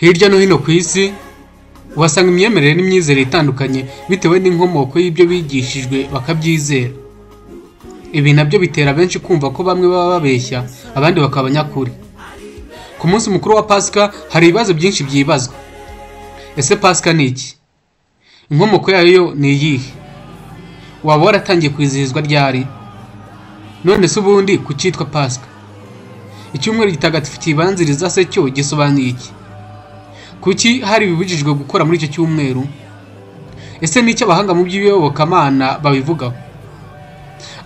Hirya no hino ku isi wasanga imyemerere n'imyizerere itandukanye bitewe n'inkomoko y'ibyo bigishijwe bakabyizera. Ibi nabyo bitera benshi kumva ko bamwe baba babeshya abandi bakaba nyakuri. Ku munsi mukuru wa Pasika hari ibibazo byinshi byibazwa. Ese Pasika ni iki? Inkomoko yayo ni iyihe? Waba waratangiye kwizihizwa ryari? None se ubundi kucyitwa Pasika? Icyumweru gitagatifu kibanziriza se cyo gisobanuye iki? Kuki hari bibujijwe gukora muri icyo cyumweru? Ese ni icyo abahanga mu by'iyobokamana babivugaho?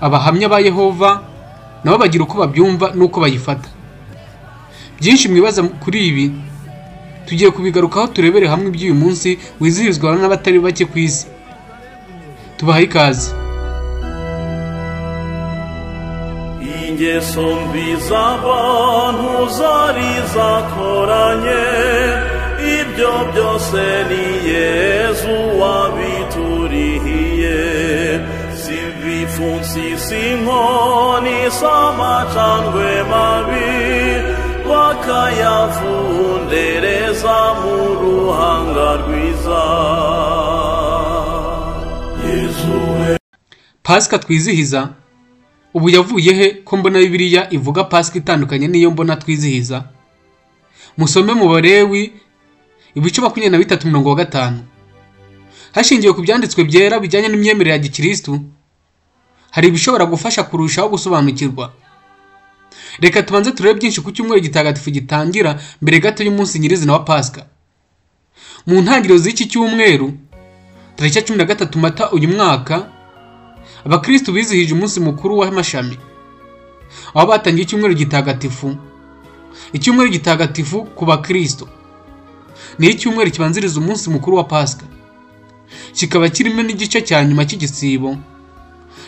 Abahamya ba Yehova nabo bagira uko babyumva n'uko bayifata. Byinshi mwibaza kuri ibi tugiye kubigarukaho turebere hamwe iby'uyu munsi wizihizwa n'abatari bake ku isi. Tubahaye ikaze. Ingeso mbi z'abantu zari zakoranye, ibyo byose ni Yesu wabiturihiye. Si ibipfunsi, si inkoni, si amacandwe mabi, bakayavundereza mu ruhanga rwiza. Pasika twizihiza ubu yavuye he ko mbona Bibiliya ivuga Pasika itandukanye n'iyo mbona twizihiza? Musome mu Balewi ibice 23:5. Hashingiwe ku byanditswe byera bijyanye n'imyemerere ya Gikristo, hari ibishobora gufasha kurushaho gusobanukirwa. Reka tubanze turebe byinshi ku cyumweru gitagatifu gitangira mbere gato y'umunsi nyirizina wa Pasika. Mu ntangiriro z'iki cyumweru, tariki 13 Mata uyu mwaka, Abakristo bizihije umunsi mukuru w'amashami, aho batangiye icyumweru gitagatifu. Icyumweru gitagatifu ku Bakristo ni icyumweru kibanziriza umunsi mukuru wa Pasika, kikaba kirimo n'igice cya nyuma cy'igisibo.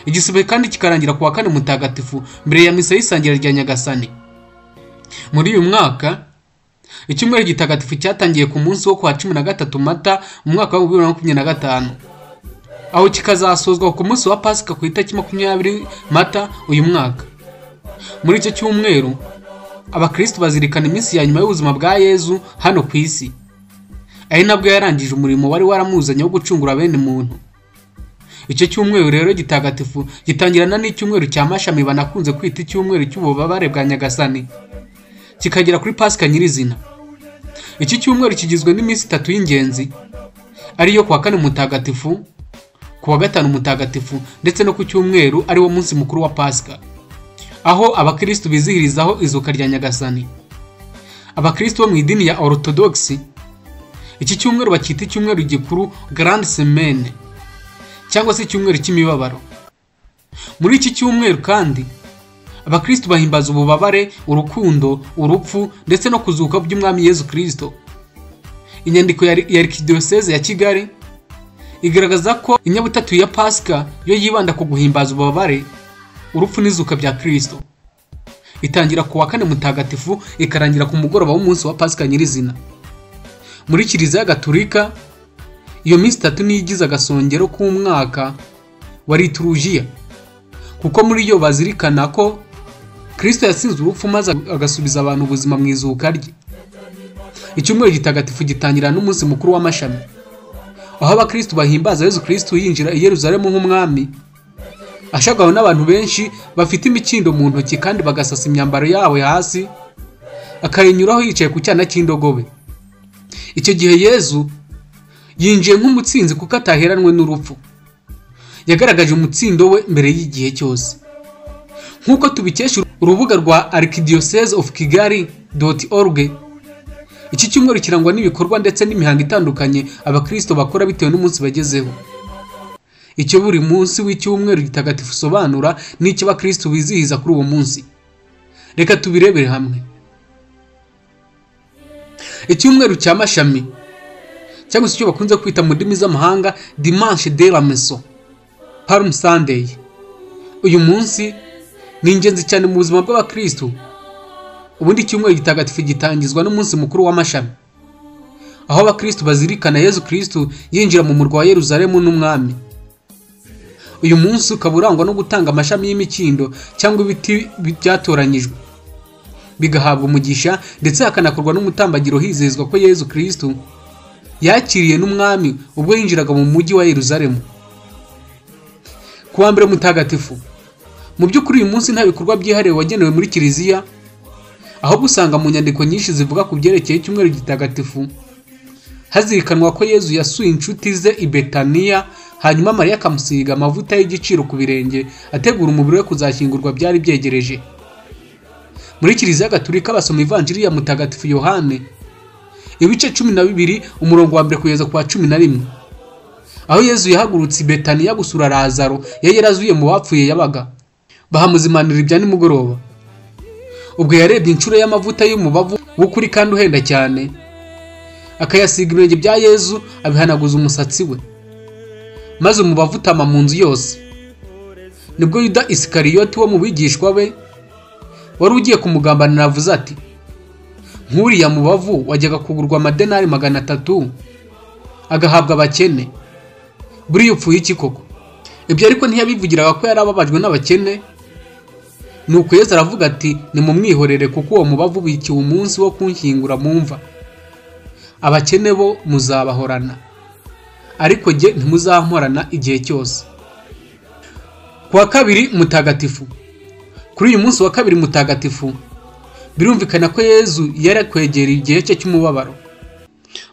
Igisibo kandi kikarangira ku wa kane mutagatifu mbere ya misa y'isangira rya Nyagasani. Muri uyu mwaka icyumweru gitagatifu cyatangiye ku munsi wo kwa 13 Mata mu mwaka wa 2025, aho kikazasozwa ku munsi wa Pasika ku itariki 20 Mata uyu mwaka. Muri icyo cyumweru Abakristo bazirikana iminsi ya nyuma y'ubuzima bwa Yezu hano ku isi, ari nabwo yarangije umurimo wari waramuzanye wo gucungura bene muntu. Icyo cyumweru rero gitagatifu gitangirana n'icyumweru cya mashami banakunze kwita icyumweru cy'ububabare bwa Nyagasani, kikagera kuri Pasika nyirizina. Iki cyumweru kigizwe n'iminsi 3 y'ingenzi, ariyo ku wa kane mutagatifu, ku wa gatanu mutagatifu ndetse no ku cyumweru ari wo munsi mukuru wa Pasika, aho Abakristo bizihirizaho izuka rya Nyagasani. Abakristo bo mu idini ya Orthodox iki cyumweru bakita icyumweru gikuru Grande Semaine, cyangwa se icyumweru cy'imibabaro. Muri iki cyumweru kandi Abakristo bahimbaza ububabare, urukundo, urupfu ndetse no kuzuka by'Umwami Yezu Kristo. Inyandiko ya Arkidiocese ya Kigali igaragaza ko inyabutatu ya Pasika yo yibanda ku guhimbaza ububabare, urupfu n'izuka bya Kristo. Itangira ku wa kane mutagatifu ikarangira ku mugoroba w'umunsi wa Pasika nyirizina. Muri Kiliziya Gatolika iyo minsi 3 niyigize agasongero k'umwaka wa liturujia, kuko muri yo bazirikana ko Kristo yasinze urupfu maze agasubiza abantu ubuzima mu izuka rye. Icyumweru gitagatifu gitangira n'umunsi mukuru w'amashami, aho Abakristo bahimbaza Yezu Kristo yinjira i Yerusalemu nk'umwami, ashagawe n'abantu benshi bafite imikindo mu ntoki kandi bagasasa imyambaro yabo hasi, akayinyuraho yicaye ku cyana cy'indogobe. Icyo gihe Yezu yinjiye nk'umutsinzi kuko ataheranwe n'urupfu. Yagaragaje umutsindo we mbere y'igihe cyose. Nk'uko tubikesha urubuga rwa archdiocese.kigali.org, iki cyumweru kirangwa n'ibikorwa ndetse n'imihango itandukanye Abakristo bakora bitewe n'umunsi bagezeho. Icyo buri munsi w'icyumweru gitagatifu sobanura n'icyo Abakristo bizihiza kuri uwo munsi. Reka tubirebere hamwe. Icyumweru cya mashami, cyangwa se icyo bakunze kwita mu ndimi z'amahanga Dimanche de la Maison, Palm Sunday. Uyu munsi ni ingenzi cyane mu buzima bw'Abakristo. Ubundi icyumweru gitagatifu gitangizwa n'umunsi mukuru w'amashami, aho Abakristo bazirikana Yezu Kristo yinjira mu murwa wa Yerusalemu n'umwami. Uyu munsi ukaba urangwa no gutanga amashami y'imikindo cyangwa ibiti byatoranyijwe. bigahabwa umugisha, ndetse hakanakorwa n'umutambagiro hizezwa ko Yezu Kristo yakiriye n'umwami ubwo yinjiraga mu mujyi wa Yerusalemu. Kuwa mbere mutagatifu, mu by'ukuri uyu munsi nta bikorwa byihariye wagenewe muri kiliziya, ahubwo usanga mu nyandiko nyinshi zivuga ku byerekeye icyumweru gitagatifu hazirikanwa ko Yezu yasuye inshuti ze i Betaniya, hanyuma Mariya akamusiga amavuta y'igiciro ku birenge ategura umubiri we kuzashyingurwa byari byegereje. Muri kiliziya gatolika basoma ivanjiri ya mutagatifu Yohane ibice 12 umurongo wa 1 kugeza kwa 11, aho Yezu yahagurutse i Betaniya gusura Lazaro yari yarazuye mu bapfuye yabaga. Bahamuzimanira ibya nimugoroba. Ubwo yarebye inshuro y'amavuta y'umubavu w'ukuri kandi uhenda cyane, akayasiga ibirenge bya Yezu abihanaguza umusatsi we, maze umubavu utama mu nzu yose. Nibwo Yuda Isikariyoti wo mu bigishwa be wari ugiye kumugambanira avuze ati, nk'uriya mubavu wajyaga kugurwa amadenari 300 agahabwa abakene, buriya upfuye iki koko? Ibyo ariko ntiyabivugiraga ko yari ababajwe n'abakene. Nuko Yesu aravuga ati, nimumwihorere kuko uwo mubavu bikiwe umunsi wo kunshyingura mumva. Abakene bo muzabahorana, ariko jye ntimuzamporana igihe cyose. Kuwa kabiri mutagatifu. Kuri uyu munsi wa kabiri mutagatifu birumvikana ko Yezu yarakwegera igihe cye cy'umubabaro.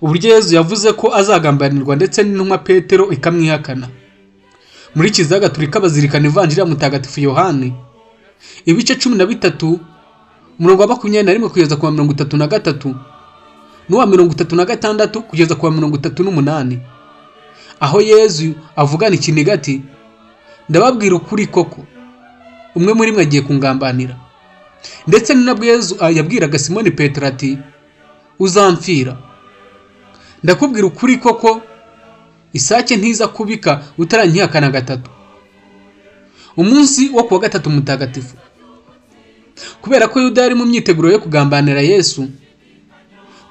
Uburyo Yezu yavuze ko azagambanirwa ndetse n'intumwa Petero ikamwihakana. Muri kiliziya gatolika bazirikana ivanjiri ya mutagatifu Yohane ibice 13 umurongo wa 21 kugeza ku 33 n'uwa 36 kugeza ku 38, aho Yezu avugana ikiniga ati, ndababwira ukuri koko umwe muri mwe agiye kungambanira. Ndetse ni nabwo Yezu yabwiraga Simoni Petero ati, uzamfira. Ndakubwira ukuri koko isake ntiza kubika utarankihakana gatatu. Umunsi wo kuwa gatatu mutagatifu, kubera ko Yuda yari mu myiteguro yo kugambanira Yesu,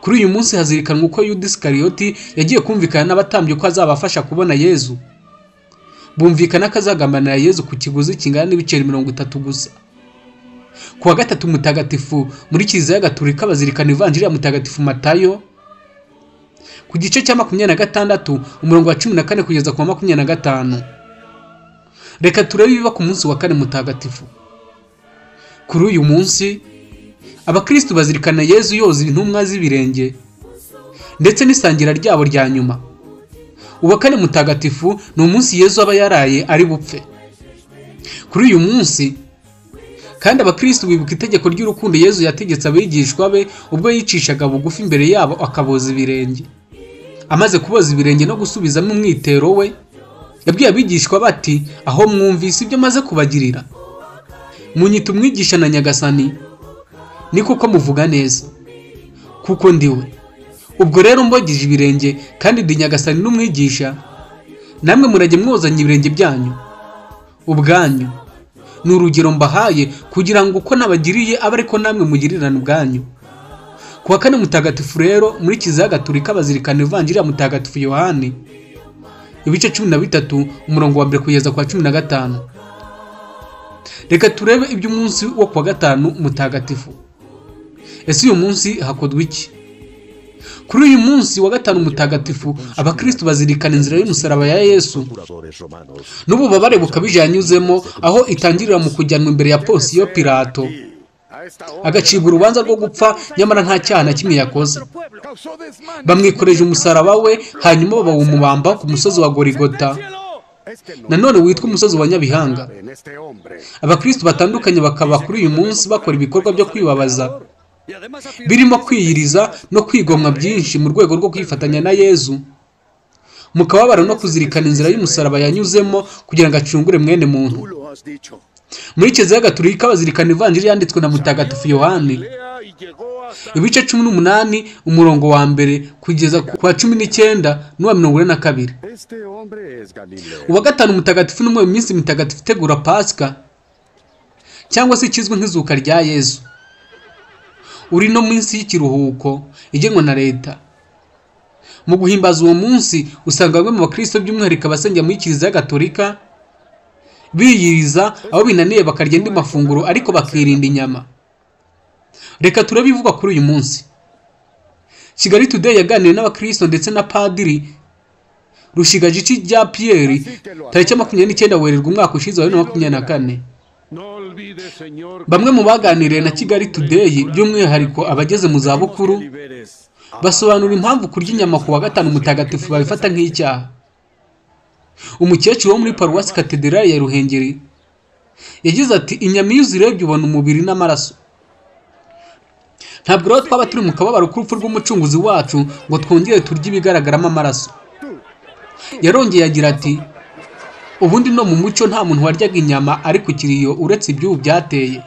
kuri uyu munsi hazirikanwa uko Yuda Isikariyoti yagiye kumvikana n'abatambyi ko azabafasha kubona Yezu. Bumvikana ko azagambanira Yezu ku kiguzi kingana n'ibiceri 30 gusa. Kuwa gatatu mutagatifu muri kiliziya gatolika bazirikana ivanjiri ya mutagatifu Matayo ku gice cya 26 umurongo wa 14 kugeza ku 25. Reka turebe ibiba ku munsi wa kane mutagatifu. Kuri uyu munsi abakristo bazirikana Yezu yoza intumwa z'ibirenge ndetse n'isangira ryabo rya nyuma. Uwa kane mutagatifu ni umunsi Yezu aba yaraye ari bupfe. Kuri uyu munsi kandi abakristo bibuka itegeko ry'urukundo Yezu yategetse abigishwa be ubwo yicishaga bugufi imbere yabo akaboza ibirenge. Amaze kuboza ibirenge no gusubizamo umwitero we, yabwiye abigishwa bati, aho mwumvise ibyo maze kubagirira munyita umwigisha na nyagasani, ni kuko muvuga neza kuko ndiwe. Ubwo rero mbogije ibirenge kandi ndi nyagasani n'umwigisha, namwe murajye mwozanya ibirenge byanyu ubwanyu. Ni urugero mbahaye kugira ngo uko nabagiriye abe ariko namwe mugirirana ubwanyu. Kuwa kane mutagatifu rero muri kiliziya gatolika bazirikana ivanjiri ya mutagatifu Yohane ibice 13 umurongo wa 1 kugeza kwa 15. Reka turebe iby'umunsi wo kuwa gatanu mutagatifu. Ese uyu munsi hakodwa iki? Kuri uyu munsi wa gatanu mutagatifu abakristo bazirikana inzira y'umusaraba ya Yesu n'ububabare bukabije yanyuzemo, aho itangirira mu kujyanwa imbere ya Ponsiyo Pilato agacibwa urubanza rwo gupfa nyamara nta cyaha na kimwe yakoze. Bamwikoreje umusaraba we, hanyuma bawumubamba ku musozi wa Goligota, nanone witwa umusozi wa Nyabihanga. Abakristo batandukanye bakaba kuri uyu munsi bakora ibikorwa byo kwibabaza birimo kwiyiriza no kwigomwa byinshi mu rwego rwo kwifatanya na Yezu mu kababaro no kuzirikana inzira y'umusaraba yanyuzemo kugira ngo acungure mwene muntu. Muri kiliziya gatolika bazirikana ivanjiri yanditswe na mutagatifu Yohane ibice 18 umurongo wa 1 kugeza kwa 19 n'uwa 42. Uwa gatanu mutagatifu n'umwe mu minsi mitagatifu itegura Pasika cyangwa se ikizwe nk'izuka rya Yezu. Uri no minsi y'ikiruhuko igenwa na leta. Mu guhimbaza uwo munsi usanga bamwe mu bakristo by'umwihariko abasengera muri kiliziya gatolika biyiriza aho binaniye bakarya indi mafunguro ariko bakirinda inyama. Reka turabivugwa kuri uyu munsi. Kigali Today yaganiriye n'abakristo ndetse na Padiri Rushigajiki Jean Pierre tariki 29 Werurwe umwaka ushize wa 2024. Bamwe mu baganiriye na Kigali Today by'umwihariko abageze mu za bukuru basobanura impamvu kurya inyama ku wa gatanu mutagatifu babifata nk'icyaha. Umukecuru wo muri Paruwasi Katedrali ya Ruhengeri yagize ati inyama iyo uzirebye ubona umubiri n'amaraso. Ntabwo rero twaba turi mu kababaro k'urupfu rw'umucunguzi wacu ngo twongere turye ibigaragaramo amaraso. Yarongeye agira ati ubundi no mu muco nta muntu waryaga inyama ariko kiriyo uretse ibyubu byateye.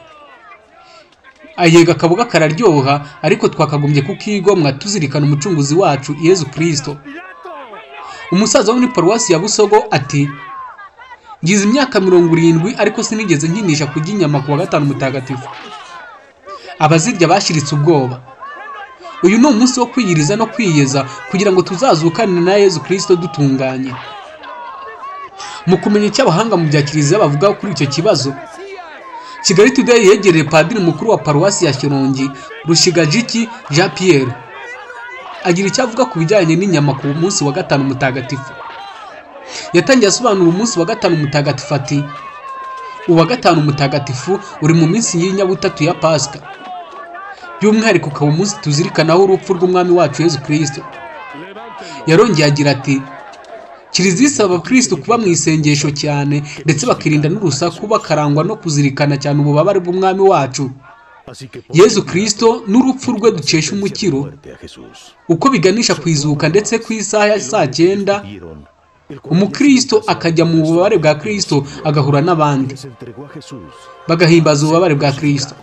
Ayega kabuga kararyoha ariko twakagombye kukigomwa tuzirikana umucunguzi wacu Yezu Kristo. Umusaza wo muri Paruwasi ya Busogo ati ngize imyaka 70 ariko sinigeze nkinisha kurya inyama ku wa gatanu mutagatifu. Abazirya bashiritse ubwoba. Uyu ni umunsi wo kwiyiriza no kwiyeza kugira ngo tuzazukane na Yezu Kristo dutunganye. Mu kumenya icyo abahanga mu bya Kiliziya bavuga kuri icyo kibazo, Kigali Today yegereye Padiri mukuru wa Paruwasi ya Shyorongi Rushigajiki Jean Pierre agira icyo avuga ku bijyanye n'inyama ku munsi wa gatanu mutagatifu. Yatangiye asobanura umunsi wa gatanu mutagatifu ati uwa gatanu mutagatifu uri mu minsi y'inyabutatu ya Pasika, by'umwihariko ukaba umunsi tuzirikanaho urupfu rw'umwami wacu Yezu Kristo. Yarongeye agira ati Kiliziya isaba abakristo kuba mu isengesho cyane ndetse bakirinda n'urusaku bakarangwa no kuzirikana cyane ububabare bw'umwami wacu Yezu Kristo n'urupfu rwe dukesha umukiro, uko biganisha kwizuka ndetse ku isaha ya saa 9 umukristo akajya mu bubabare bwa Kristo agahura n'abandi bagahimbaza ububabare bwa Kristo.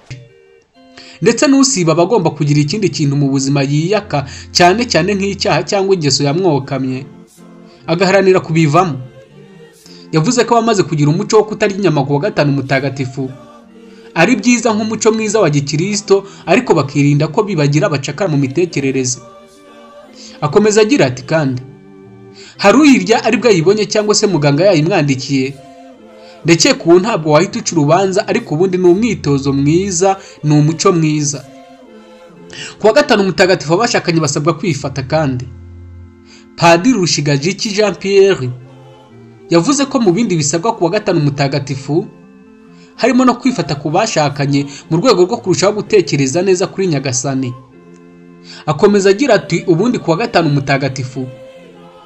Ndetse n'usiba abagomba kugira ikindi kintu mu buzima yiyaka cyane cyane nk'icyaha cyangwa ingeso yamwokamye agaharanira kubivamo. Yavuze ko bamaze kugira umuco wo kutarya inyama ku wa gatanu mutagatifu ari byiza nk'umuco mwiza wa gikristo, ariko bakirinda ko bibagira abacakara mu mitekerereze. Akomeza agira ati kandi hari uyirya ari bwo yibonye cyangwa se muganga yayimwandikiye, ndetse kuwo ntabwo wahita uca urubanza, ariko ubundi ni umwitozo mwiza, ni umuco mwiza. Ku wa gatanu mutagatifu abashakanye basabwa kwifata kandi. Padiri Rushigajiki Jean Pierre yavuze ko mu bindi bisabwa ku wa gatanu mutagatifu harimo no kwifata ku bashakanye mu rwego rwo kurushaho gutekereza neza kuri Nyagasani. Akomeza agira ati ubundi ku wa gatanu mutagatifu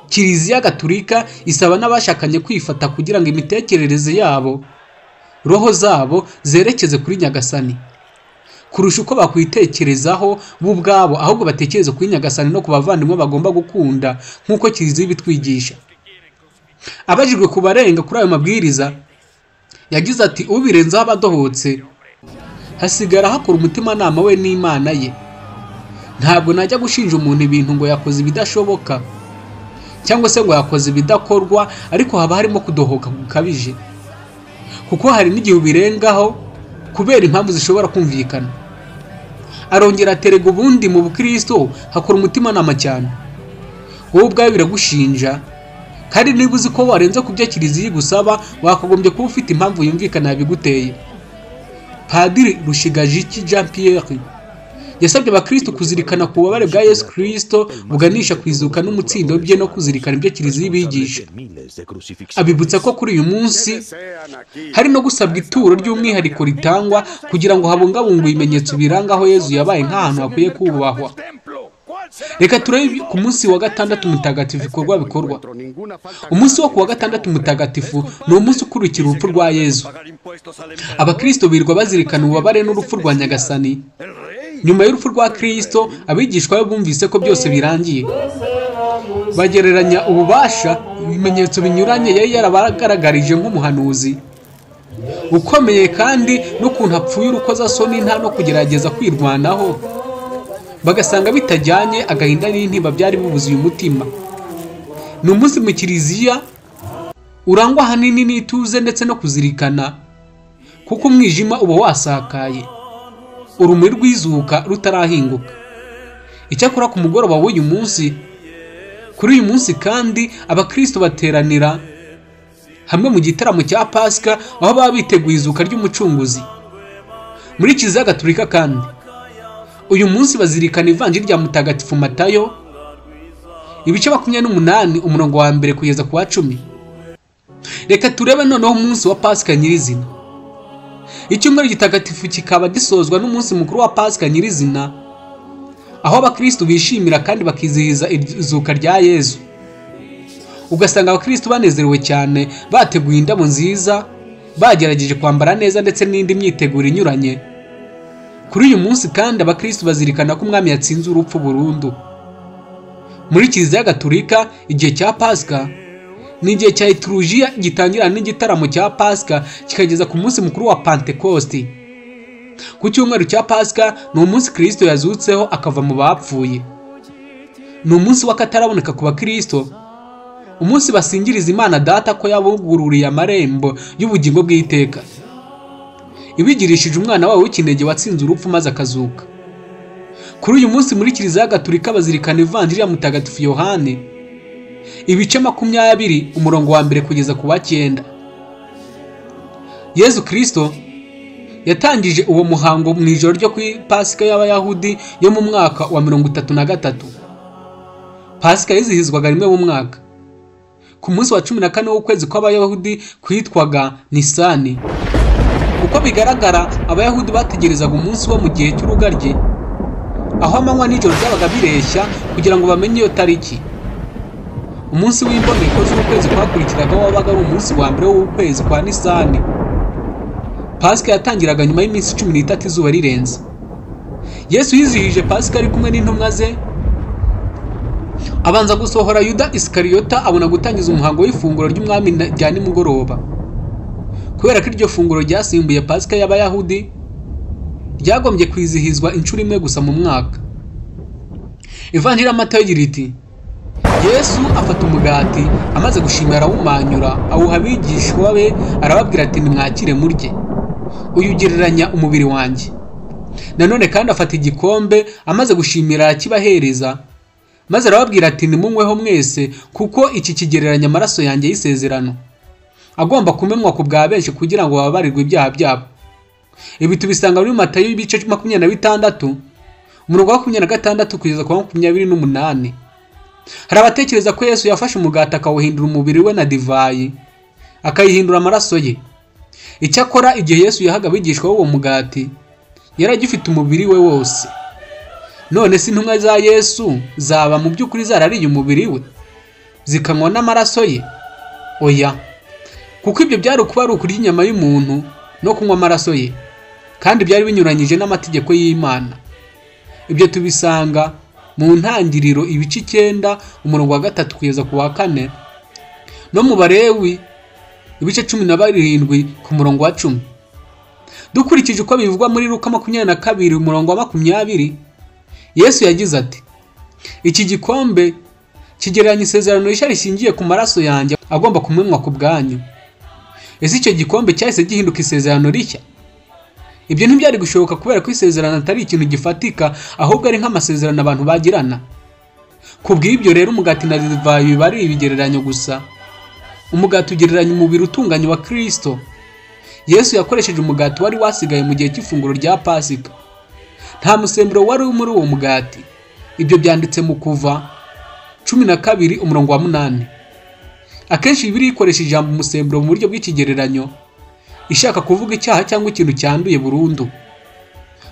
Kiliziya Gatolika isaba n'abashakanye kwifata kugira ngo imitekerereze yabo, roho zabo zerekeze kuri Nyagasani kurusha uko bakwitekerezaho bo ubwabo, ahubwo batekereze kuri Nyagasani no kubavandimwe bagomba gukunda nk'uko Kiliziya bitwigisha. Abajijwe kubarenga kuri ayo mabwiriza yagize ati ubirenzaho abadohotse hasigara hakora umutima nama we n'Imana ye. Ntabwo najya gushinja umuntu ibintu ngo yakoze ibidashoboka cyangwa se ngo yakoze ibidakorwa, ariko haba harimo kudohoka gukabije, kuko hari n'igihe ubirengaho kubera impamvu zishobora kumvikana. Arongera aterega ubundi mu bukristo hakora umutima nama cyane. Wowe ubwawe biragushinja, kandi niba uzi ko warenze ku byo Kiliziya gusaba wakagombye kuba ufite impamvu yumvikana yabiguteye. Padiri Rushigajiki Jean Pierre yasabye abakristo kuzirikana ku bubabare bwa Yesu Kristo buganisha kwizuka n'umutsindo bye no kuzirikana ibyo Kiliziya bigisha. Abibutsa ko kuri uyu munsi hari no gusabwa ituro ry'umwihariko ritangwa kugira ngo habungabungwe ibimenyetso biranga aho Yezu yabaye nk'ahantu hakwiye kubahwa. Reka turebe ku munsi wa gatandatu mutagatifu bikorwa. Umunsi wo ku wa gatandatu mutagatifu ni umunsi ukurikira urupfu rwa Yezu. Abakristo birwa bazirikana ububabare n'urupfu rwa Nyagasani. Nyuma y'urupfu rwa Kristo abigishwa be bumvise ko byose birangiye. Bagereranya ububasha ibimenyetso binyuranye yari yarabagaragarije nk'umuhanuzi ukomeye, kandi n'ukuntu apfuye urukozasoni nta no kugerageza kwirwanaho, bagasanga bitajyanye agahinda n'intimba byari bibuze uyu mutima. Ni umunsi mu Kiliziya urangwa ahanini n'ituze ndetse no kuzirikana, kuko umwijima uba wasakaye, urumuri rw'izuka rutarahinguka. Icyakora ku mugoroba w'uyu munsi, kuri uyu munsi kandi abakristo bateranira hamwe mu gitaramo cya Pasika aho baba biteguye izuka ry'umucunguzi. Muri Kiliziya Gatolika kandi uyu munsi bazirikana ivanjiri rya mutagatifu Matayo ibice 28 umurongo wa mbere kugeza ku wa 10. Reka turebe noneho umunsi wa Pasika nyirizina. Icyumweru gitagatifu kikaba gisozwa n'umunsi mukuru wa Pasika nyirizina, aho abakristo bishimira kandi bakizihiza izuka rya Yesu. Ugasanga abakristo banezerewe cyane, bateguye indabo nziza, bagerageje kwambara neza ndetse n'indi myiteguro inyuranye. Kuri uyu munsi kandi abakristo bazirikana ko umwami yatsinze urupfu burundu. Muri Kiliziya Gatolika igihe cya Pasika ni igihe cya liturujia gitangira n'igitaramo cya Pasika kikageza ku munsi mukuru wa Pentekosti. Ku cyumweru cya Pasika ni umunsi Kristo yazutseho akava mu bapfuye. Ni umunsi w'akataraboneka ku bakristo, umunsi basingiriza Imana Data ko yabugururiye amarembo y'ubugingo bw'iteka, ibigirishije umwana wawe w'ikinege watsinze urupfu maze akazuka. Kuri uyu munsi muri Kiliziya Gatolika bazirikana ivanjiri ya mutagatifu Yohane ibice 20 umurongo wa mbere kugeza ku wa 9. Yesu Kristo yatangije uwo muhango mu ijoro ryo ku Pasika y'Abayahudi yo mu mwaka wa 33. Pasika yizihizwaga rimwe mu mwaka. Ku munsi wa 14 w'ukwezi kw'Abayahudi kwitwaga Nisani. Uko bigaragara Abayahudi bategerezaga umunsi wo mu gihe cy'urugarye, aho amanywa n'ijoro byabaga bireshya kugira ngo bamenye iyo tariki. Umunsi w'imboneko z'ukwezi kwakurikiraga wabaga ari umunsi wa mbere w'ukwezi kwa Nisani. Pasika yatangiraga nyuma y'iminsi 13 izuba rirenze. Yesu yizihije Pasika ari kumwe n'intumwa ze. Abanza gusohora Yuda Iskariyota abona gutangiza umuhango w'ifunguro ry'umwami rya nimugoroba. Kubera ko iryo funguro ryasimbuye Pasika y'Abayahudi, ryagombye kwizihizwa inshuro imwe gusa mu mwaka. Ivanjiri ya Matayo igira iti: Yesu afata umugati, amaze gushimira arawumanyura, awuha abigishwa be, arababwira ati nimwakire murye, uyu ugereranya umubiri wanjye. Nanone kandi afata igikombe, amaze gushimira arakibahereza, maze arababwira ati nimunyweho mwese, kuko iki kigereranya amaraso yanjye y'isezerano, agomba kumenwa ku bwa benshi kugira ngo bababarirwe ibyaha byabo. Ibi tubisanga muri Matayo ibice 26 umurongo wa 26 kugeza ku 28. Hari abatekereza ko Yesu yafashe umugati akawuhindura umubiri we na divayi, akayihindura amaraso ye. Icyakora igihe Yesu yahaga abigishwa b'uwo mugati, yaragifite umubiri we wose. None si intumwa za Yesu zaba mu by'ukuri zarariye umubiri we, zikanywa n'amaraso ye? Oya, kuko ibyo byari kuba ari ukurya inyama y'umuntu no kunywa amaraso ye, kandi byari binyuranyije n'amategeko y'Imana. Ibyo tubisanga mu ntangiriro ibice 9 umurongo wa 3 kugeza ku wa 4, no mu Balewi ibice 17 ku murongo wa 10. Dukurikije uko bivugwa muri Luka 22 umurongo wa 20, Yesu yagize ati: iki gikombe kigereranya isezerano rishya rishingiye ku maraso yanjye agomba kumenwa ku bwanyu. Ese icyo gikombe cyahise gihinduka isezerano rishya? Ibyo ntibyari gushoboka kubera ko isezerano atari ikintu gifatika, ahubwo ari nk'amasezerano abantu bagirana. Kubw'ibyo rero umugati na divayi bari ibigereranyo gusa. Umugati ugereranya umubiri utunganye wa Kristo. Yesu yakoresheje umugati wari wasigaye mu gihe cy'ifunguro rya Pasika. Nta musemburo wari muri uwo mugati. Ibyo byanditse mu Kuva 12 umurongo wa 8. Akenshi Bibiliya ikoresha ijambo umusemburo mu buryo bw'ikigereranyo, ishaka kuvuga icyaha cyangwa ikintu cyanduye burundu.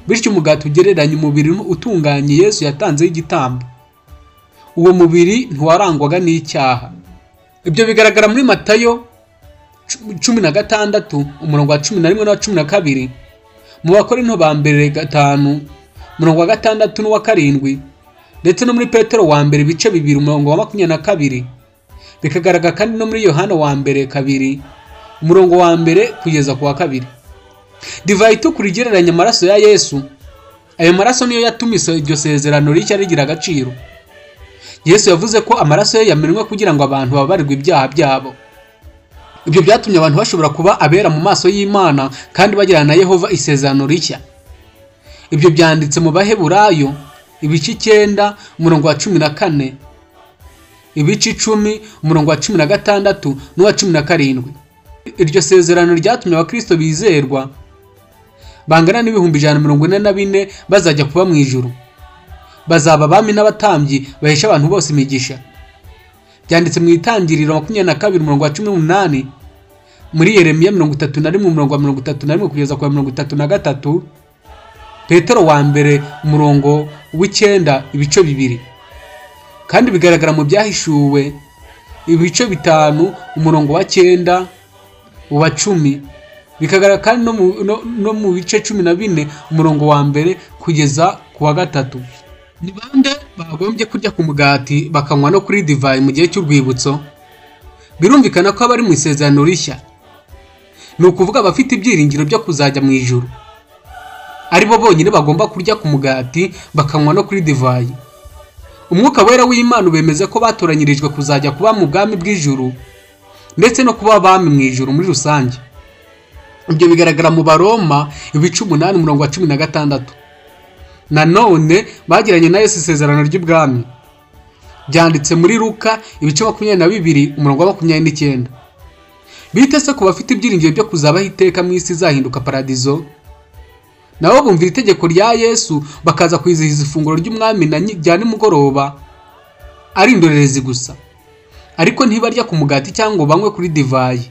Bityo umugati ugereranya umubiri utunganye Yesu yatanzeho igitambo. Uwo mubiri ntiwarangwaga n'icyaha. Ibyo bigaragara muri Matayo 16 umurongo wa 11 na 12, mu Bakorinto ba mbere 5 umurongo wa 6 n'uwa 7, ndetse no muri Petero wa mbere ibice 2 umurongo wa 22. Bikagaragara kandi no muri Yohana wa mbere 2 umurongo wa mbere kugeza ku wa 2. Divayi itukura igereranya amaraso ya Yesu. Ayo maraso niyo yatumise iryo sezerano rishya rigira agaciro. Yesu yavuze ko amaraso ye yamenwe kugira ngo abantu babarirwe ibyaha byabo. Ibyo byatumye abantu bashobora kuba abera mu maso y'Imana kandi bagirana na Yehova isezerano rishya. Ibyo byanditse mu Baheburayo ibice 9 umurongo wa 14, ibice 10 umurongo wa 16 n'uwa 17. Iryo sezerano ryatumye abakristo bizerwa bangana n'ibihumbi 144 bazajya kuba mu ijuru. Bazaba abami n'abatambyi bahesha abantu bose imigisha. Byanditse mu Itangiriro 22:18, muri Yeremiya 31:31 kugeza kwa 33, Petero wa mbere 9 ibice 2. Kandi bigaragara mu byahishuwe ibice 5 umurongo wa 9 uwa 10, bikagaragara kandi no mu bice 14 umurongo wa 1 kugeza ku wa 3. Ni bande bagombye kurya ku mugati bakanywa no kuri divayi mu gihe cy'urwibutso? Birumvikana ko abari mu isezerano rishya, ni ukuvuga abafite ibyiringiro byo kuzajya mu ijuru, aribo bonyine bagomba kurya ku mugati bakanywa no kuri divayi. Umwuka wera w'Imana bemeza ko batoranyirijwe kuzajya kuba mu bwami bw'ijuru ndetse no kuba abami mu ijuru muri rusange. Ibyo bigaragara mu Baroma ibice 8:16. Nanone bagiranye na Yesu isezerano ry'ubwami. Byanditse muri Luka ibice 22:29. Bite se ku bafite ibyiringiro byo kuzabaho iteka mu isi izahinduka paradizo? Nabo bumvira itegeko rya Yesu bakaza kwizihiza ifunguro ry'umwami na rya nimugoroba ari indorerezi gusa, ariko ntibarya ku mugati cyangwa banywe kuri divayi.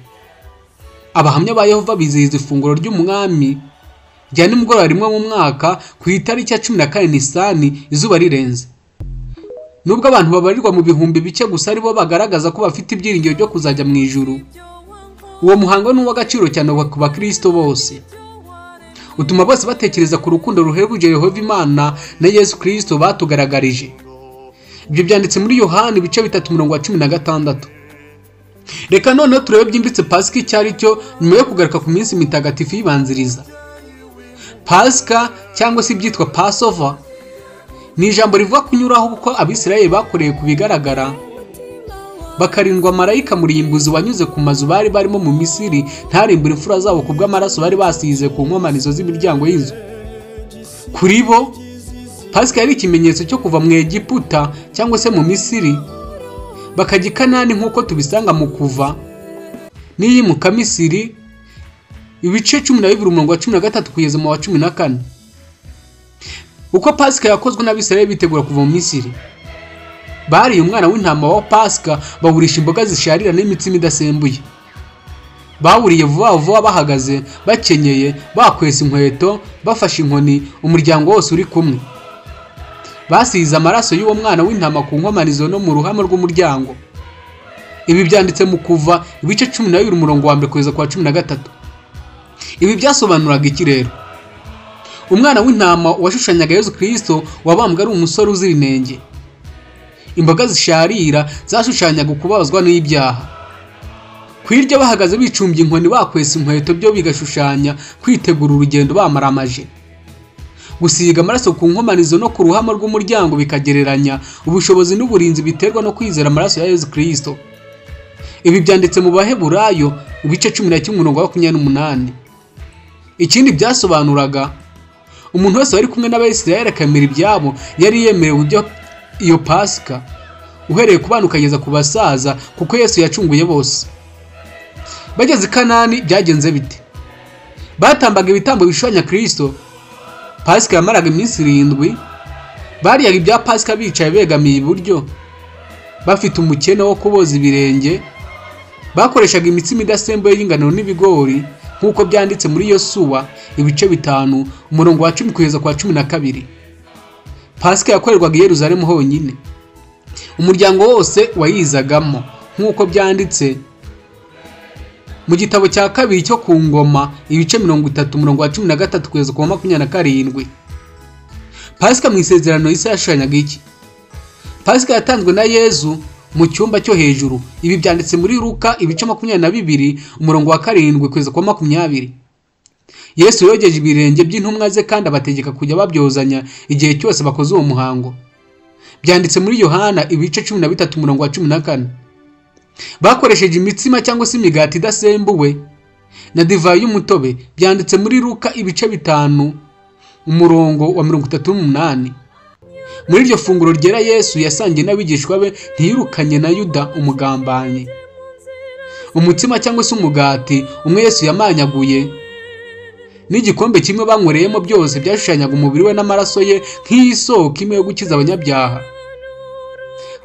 Abahamya ba Yehova bizihiza ifunguro ry'umwami rya nimugoroba rimwe mu mwaka ku itariki ya 14 Nisani izuba rirenze. Nubwo abantu babarirwa mu bihumbi bike gusa aribo bagaragaza ko bafite ibyiringiro byo kuzajya mu ijuru, uwo muhango ni uw'agaciro cyane ku bakristo bose. Utuma bose batekereza ku rukundo ruhebuje Yehova Imana na Yesu Kristo batugaragarije. Ibyo byanditse muri Yohana ibice 3:16. Reka noneho turebe byimbitse Pasika icyari cyo nyuma yo kugaruka ku minsi mitagatifu yibanziriza. Pasika cyangwa se ibyitwa Passover ni ijambo rivuga kunyuraho kuko Abisirayeli bakoreye kubigaragara, bakarindwa marayika murimbuzi wanyuze ku mazu bari barimo mu Misiri ntarimbure imfura zabo kubw'amaraso bari basize ku nkomanizo z'imiryango y'inzu. Kuri bo Pasika yari ikimenyetso cyo kuva mu Egiputa cyangwa se mu Misiri bakajya i Kanani nk'uko tubisanga mu Kuva n'iyimuka Misiri ibice 12:13 kugeza mu wa 14. Uko Pasika yakozwe n'Abisirayeli bitegura kuva mu Misiri, bari umwana w'intama wa Pasika bawurisha imboga zisharira n'imitsima idasembuye. Bawuriye vuba vuba bahagaze, bakenyeye, bakwesa inkweto, bafashe inkoni, umuryango wose uri kumwe. Basize amaraso y'uwo mwana w'intama ku nkomanizo no mu ruhame rw'umuryango. Ibi byanditse mu Kuva ibice 12 umurongo wa 1 kugeza kwa 13. Ibi byasobanuraga iki rero? Umwana w'intama washushanyaga Yesu Kristo wabambwe ari umusore uzira inenge. Imboga zisharira zashushanyaga ukubabazwa n'ibyaha. Kwirya bahagaze bicumbye inkoni bakwesa inkweto byo bigashushanya kwitegura urugendo bamaramaje. Gusiga amaraso ku nkomanizo no ku ruhame rw'umuryango bikagereranya ubushobozi n'uburinzi biterwa no kwizera amaraso ya Yesu Kristo. Ibi byanditse mu Baheburayo ibice 11:28. Ikindi byasobanuraga umuntu wese wari kumwe n'Abisirayeli akamira ibyabo yari yemerewe ibyo iyo Pasika, uhereye ku bana ukageza ku basaza, kuko Yesu yacunguye bose. Bageze i Kanani byagenze bite? Batambaga ibitambo bishushanya Kristo. Pasika yamaraga iminsi 7. Bariyaga ibya Pasika bicaye begamiye iburyo, bafite umukene wo kuboza ibirenge. Bakoreshaga imitsima idasembuye y'ingano n'ibigori nk'uko byanditse muri Yosuwa ibice 5 umurongo wa 10 kugeza kwa 12. Pasika yakorerwaga i Yerusalemu honyine. Umuryango wose wayizagamo nk'uko byanditse mu gitabo cya kabiri cyo ku Ngoma ibice 30 umurongo wa 13 kugeza kwa 27. Pasika mu isezerano Isa yashushanyaga iki? Pasika yatanzwe na Yesu mu cyumba cyo hejuru. Ibi byanditse muri Luka ibice 22 umurongo wa 7 kugeza kwa 20. Yesu yogeje ibirenge by'intumwa ze kandi abategeka kujya babyozanya igihe cyose bakoze uwo muhango. Byanditse muri Yohana ibice 13 umurongo wa 14. Bakoresheje imitsima cyangwa se imigati idasembuwe na divayi y'umutobe. Byanditse muri Luka ibice 5 umurongo wa 38. Muri iryo funguro ryera Yesu yasangiye n'abigishwa be ntiyirukanye na Yuda umugambanyi. Umutsima cyangwa se umugati umwe Yesu yamanyaguye n'igikombe kimwe banywereyemo byose byashushanyaga umubiri we n'amaraso ye nk'isoko imwe yo gukiza abanyabyaha.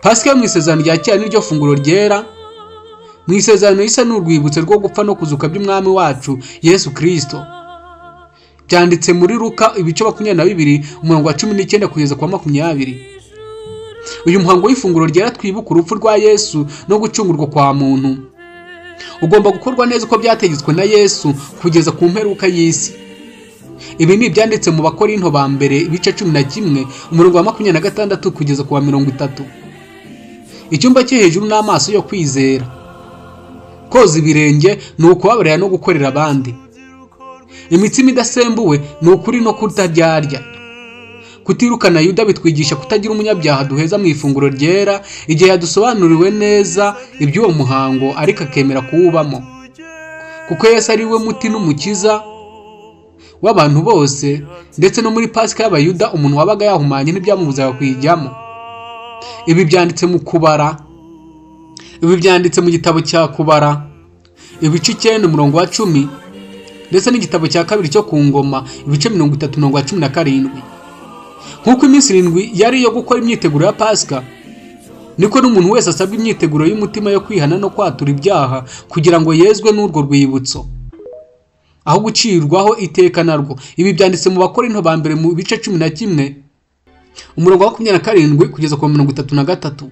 Pasika yo mu isezerano rya kera niryo funguro ryera. Mu isezerano risa n'urwibutso rwo gupfa no kuzuka by'umwami wacu Yesu Kristo. Byanditse muri Luka ibice 22 umurongo wa 19 kugeza kwa 20. Uyu muhango w'ifunguro ryera twibuka urupfu rwa Yesu no gucungurwa kwa muntu. Ugomba gukorwa neza uko byategetswe na Yesu kugeza ku mperuka y'isi. Ibi ni byanditse mu Bakorinto ba mbere ibice 11 umurongo wa 26 kugeza ku wa 30. Icyumba cyo hejuru n'amaso yo kwizera. Koza ibirenge ni ukubabarira no gukorera abandi. Imitsima idasembuwe ni ukuri no kutaryarya. Kutirukana Yuda bitwigisha kutagira umunyabyaha duheza mu ifunguro ryera igihe yadusobanuriwe neza iby'uwo muhango ariko akemera kuwubamo. Kuko Yesu ari we muti n'umukiza w'abantu bose, ndetse no muri Pasika y'Abayuda umuntu wabaga yahumanye ntibyamubuzaga kuyijyamo. Ibi byanditse mu Kubara. Ibi byanditse mu gitabo cya Kubara ibice 9 umurongo wa 10 ndetse n'igitabo cya kabiri cyo ku Ngoma ibice 30 umurongo wa 17. Nkuko iminsi 7 yari yo gukora imyiteguro ya Pasika, niko n'umuntu wese asabwa imyiteguro y'umutima yo kwihana no kwatura ibyaha kugira ngo yezwe n'urwo rwibutso aho gucirwaho iteka narwo. Ibi byanditse mu Bakorinto ba mbere mu bice 11 umurongo wa 27 kugeza ku 33.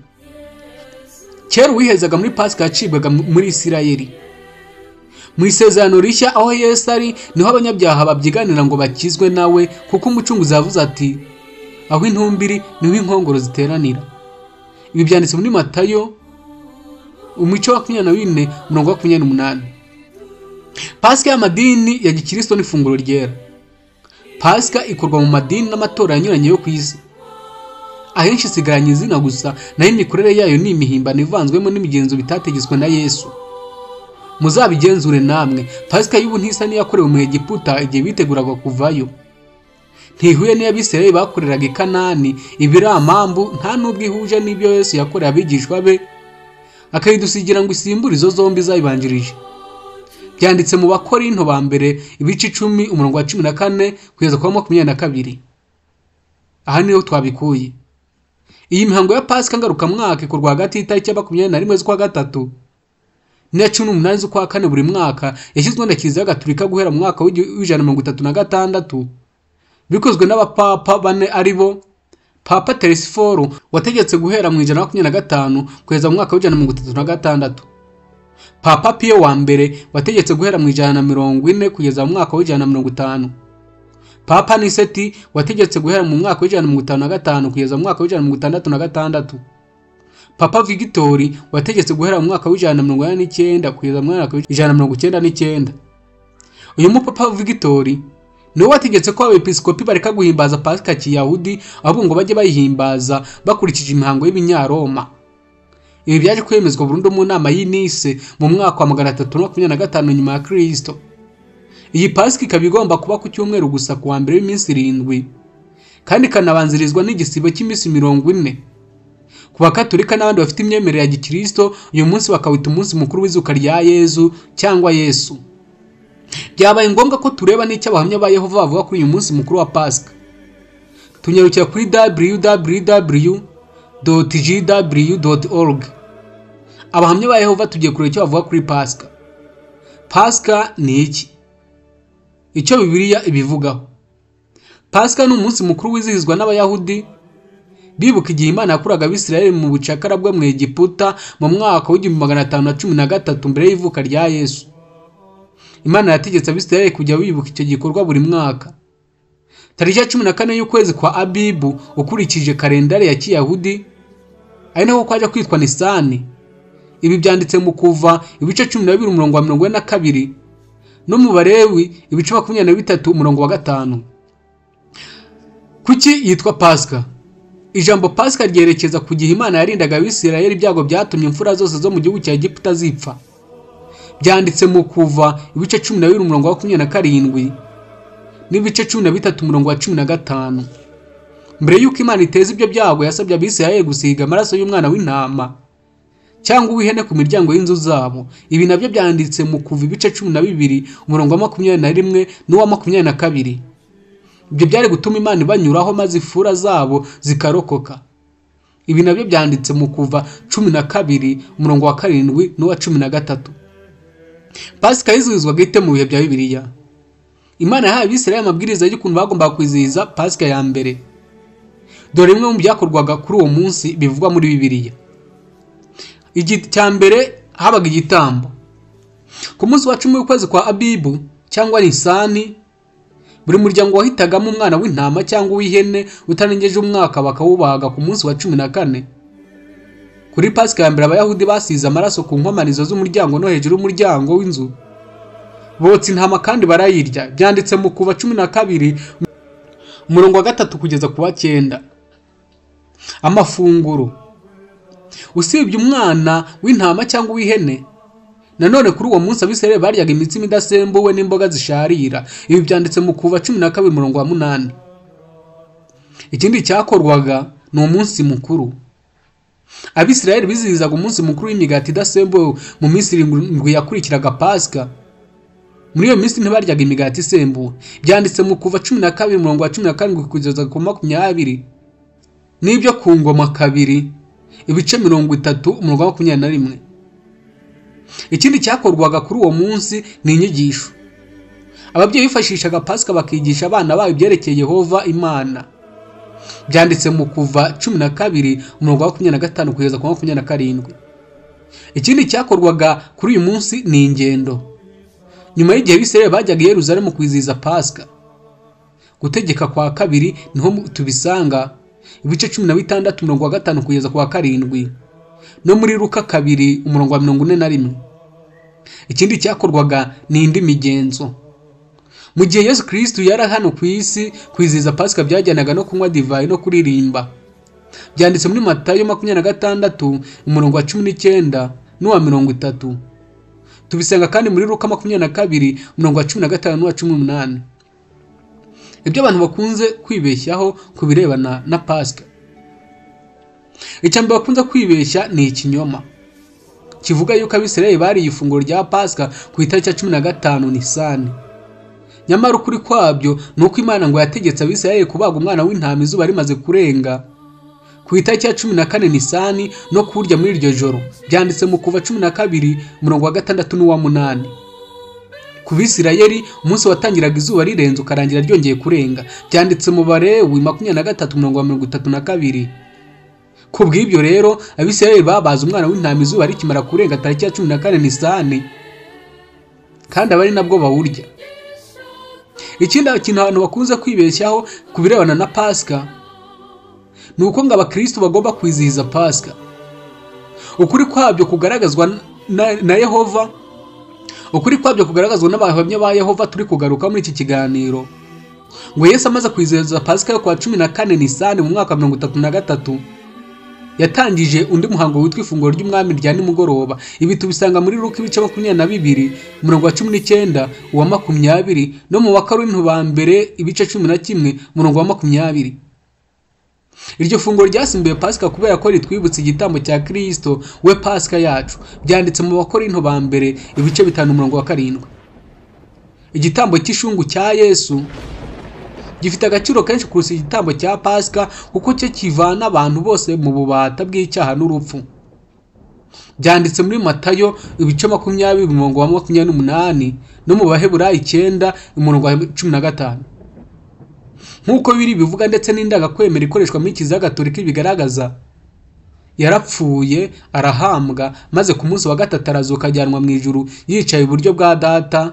Kera wihezaga muri Pasika yacibwaga muri Isirayeli. Mu isezerano rishya aho Yesu ari niho abanyabyaha babyiganira ngo bakizwe nawe, kuko umucunguzi yavuze ati aho intumbiri niho inkongoro ziteranira. Ibi byanditse muri Matayo umuco wa 24 umurongo wa 28. Pasika y'amadini ya Gikristo n'ifunguro ryera. Pasika ikorwa mu madini n'amatora anyuranye yo ku isi. Ahenshi isigaranye izina gusa, naho imikorere yayo ni imihimbano ivanzwemo n'imigenzo bitategetswe na Yesu. Muzabigenzure namwe. Pasika y'ubu ntisa niyakorewe mu Egiputa igihe biteguraga kuvayo. Ntihuye n'Abisirayeli bakoreraga i Kanani. Ibiramambu nta nubwo ihuje n'ibyo Yesu yakoreye abigishwa be, akayidusigira ngo isimbure izo zombi zayibanjirije. Byanditse mu Bakorinto ba mbere ibice 10 umurongo wa 14 kugeza ku 22. Aha niho twabikuye. Iyi mihango ya Pasika ngaruka mwaka ikorwa hagati y'itariki ya 21 z'ukwa gatatu na 18 z'ukwa kane buri mwaka. Yashyizwe na Kiliziya Gatolika guhera mu mwaka w'136 bikozwe n'abapapa bane aribo Papa Telesforo wategetse guhera mu 125 kugeza mu mwaka w'136, Papa Pio wa mbere wategetse guhera mu 140 kugeza mu mwaka w'150, Papa Niseti wategetse guhera mu mwaka w'155 kugeza mu mwaka w'166, Papa Victori wategetse guhera mu mwaka w'189 kugeza mu mwaka w'199. Uyu mupapa Victori niwe wategetse ko abepiskopi bareka guhimbaza Pasika kiyahudi, ahubwo ngo bajye bayihimbaza bakurikije imihango y'Ibinyaroma. Ibi byaje kwemezwa burundu mu nama y'Nice mu mwaka wa 325 nyuma ya Kristo. Iyi Pasika ikaba igomba kuba ku cyumweru gusa ku wa mbere w'iminsi 7 kandi kanabanzirizwa n'igisibo cy'iminsi 40. Ku Bakatolika n'abandi bafite imyemerere ya Gikristo uyu munsi bakawita umunsi mukuru w'izuka rya Yesu cyangwa Yesu. Byabaye ngombwa ko tureba n'icyo abahamya ba Yehova bavuga kuri uyu munsi mukuru wa Pasika. Tunyarukira kuri www.gw.org. Abahamya ba Yehova tugiye kureba icyo bavuga kuri Pasika. Pasika ni iki? Icyo Bibiliya ibivugaho. Pasika ni umunsi mukuru wizihizwa n'Abayahudi bibuka igihe Imana yakuraga Abisirayeli mu bucakara bwo mu Egiputa mu mwaka w'1513 mbere y'ivuka rya Yesu. Imana yategetse Abisirayeli kujya bibuka icyo gikorwa buri mwaka. Tariki ya 14 y'ukwezi kwa Abibu ukurikije kalendari ya Kiyahudi ari naho kwaje kwitwa Nisani. Ibi byanditse mu Kuva ibice 12 umurongo wa 42 no mu Balewi ibice 23 umurongo wa 5. Kuki yitwa Pasika? Ijambo Pasika ryerekeza ku gihe Imana yarindaga Abisirayeli ibyago byatumye imfura zose zo mu gihugu cya Egiputa zipfa. Byanditse mu Kuva ibice 12 umurongo wa 27 n'ibice 13 umurongo wa 15. Mbere yuko Imana iteza ibyo byago yasabye Abisirayeli gusiga amaraso y'umwana w'intama cyangwa uw'ihene ku miryango y'inzu zabo. Ibi nabyo byanditse mu Kuva ibice 12 umurongo wa 21 n'uwa 22. Ibyo byari gutuma Imana ibanyuraho maze ifura zabo zikarokoka. Ibi nabyo byanditse mu Kuva 12 umurongo wa 7 n'uwa 13. Pasika yizihizwaga ite mu bihe bya Bibiliya? Imana yahaye Abisirayeli amabwiriza y'ukuntu bagomba kwizihiza Pasika ya mbere. Dore bimwe mu byakorwaga kuri uwo munsi bivugwa muri Bibiliya. Cya mbere habaga igitambo. Ku munsi wa 10 w'ukwezi kwa Abibu cyangwa Nisani, buri muryango wahitagamo umwana w'intama cyangwa uw'ihene utarengeje umwaka bakawubaga ku munsi wa 14. Kuri Pasika ya mbere Abayahudi basize amaraso ku nkomanizo z'umuryango no hejuru y'umuryango w'inzu. Botsa intama kandi barayirya. Byanditse mu Kuva 12 umurongo wa 3 kugeza ku wa 9. Amafunguro. Usibye umwana w'intama cyangwa uw'ihene, nanone kuri uwo munsi Abisirayeli baryaga imitsima idasembuwe n'imboga zisharira. Ibi byanditse mu Kuva 12 umurongo wa 8. Ikindi cyakorwaga ni umunsi mukuru. Abisirayeli bizihizaga umunsi mukuru w'imigati idasembuwe mu minsi 7 yakurikiraga Pasika. Muri iyo minsi ntibaryaga imigati isembuwe. Byanditse mu Kuva 12 umurongo wa 17 kugeza ku 20. N'ibyo ku Ngoma 2 ibice 30 umurongo wa 21. Ikindi cyakorwaga kuri uwo munsi ni inyigisho. Ababyeyi bifashishaga Pasika bakigisha abana babo ibyerekeye Yehova Imana. Byanditse mu Kuva 12 umurongo wa 25 kugeza ku 27. Ikindi cyakorwaga kuri uyu munsi ni ingendo. Nyuma y'igihe Abisirayeli bajyaga i Yerusalemu kwizihiza Pasika. Gutegeka kwa 2 niho tubisanga ibice 16 umurongo wa 5 kugeza ku wa 7, no muri Luka 2 umurongo wa 41. Ikindi cyakorwaga ni indi migenzo. Mu gihe Yesu Kristo yari hano ku isi, kwizihiza Pasika byajyanaga no kunywa divayi no kuririmba. Byanditse muri Matayo 26 umurongo wa 19 n'uwa 30. Tubisanga kandi muri Luka 22 umurongo wa 15 n'uwa 18. Ibyo abantu bakunze kwibeshyaho ku birebana na Pasika. Icyambere bakunze kwibeshya ni ikinyoma. Kivuga yuko Abisirayeli bari ifunguro rya Pasika ku itariki ya 15 Nisani. Nyamara ukuri kwabyo nuko Imana ngo yategetse Abisirayeli kubaga umwana w'intama izuba rimaze kurenga ku itariki ya 14 Nisani no kurya muri iryo joro. Byanditse mu Kuva 12 umurongo wa 6 n'uwa 8. Ku Bisirayeli umunsi watangiraga izuba rirenze ukarangira ryongeye kurenga. Byanditse mu Balewi 23 umurongo wa 32. Ku bw'ibyo rero Abisirayeli babaza umwana w'intama izuba rikimara kurenga tariki ya 14 Nisani, kandi abari nabwo bawurya. Ikindi kintu abantu bakunze kwibeshyaho ku birebana na Pasika nuko ngo abakristo bagomba kwizihiza Pasika. Ukuri kwabyo kugaragazwa na Yehova. Ukuri kwabyo kugaragazwa n'abahamya ba Yehova turi kugaruka muri iki kiganiro. Ngo Yesu amaze kwizihiza Pasika yo kwa 14 Nisani mu mwaka 33, yatangije undi muhango witwa ifunguro ry'umwami rya nimugoroba. Ibi tubisanga muri Luka ibice 22 umurongo wa 19 uwa 20 no mu Bakorinto ba mbere ibice 11 umurongo wa 20. Iryo funguro ryasimbuye Pasika kubera ko ritwibutsa igitambo cya Kristo we Pasika yacu. Byanditse mu Bakorinto ba mbere ibice 5 umurongo wa 7. Igitambo cy'ishungu cya Yesu gifite agaciro kenshi kurusha igitambo cya Pasika kuko cyo kivana abantu bose mu bubata bw'icyaha n'urupfu. Byanditse muri Matayo ibice 20 umurongo wa 28 no mu Baheburayo 9 umurongo wa 15. Nkuko biri bivuga ndetse n'indagakwemera ikoreshwa muri Kiliziya Gatolika bigaragaza, yarapfuye arahambwa maze ku munsi wa 3 arazuka ajyanwa mu ijuru yicaye iburyo bwa Data,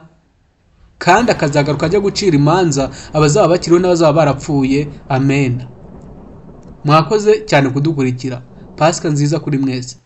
kandi akazagaruka ajya gucira imanza abazaba bakiriho n'abazaba barapfuye. Amen. Mwakoze cyane kudukurikira. Pasika nziza kuri mwese.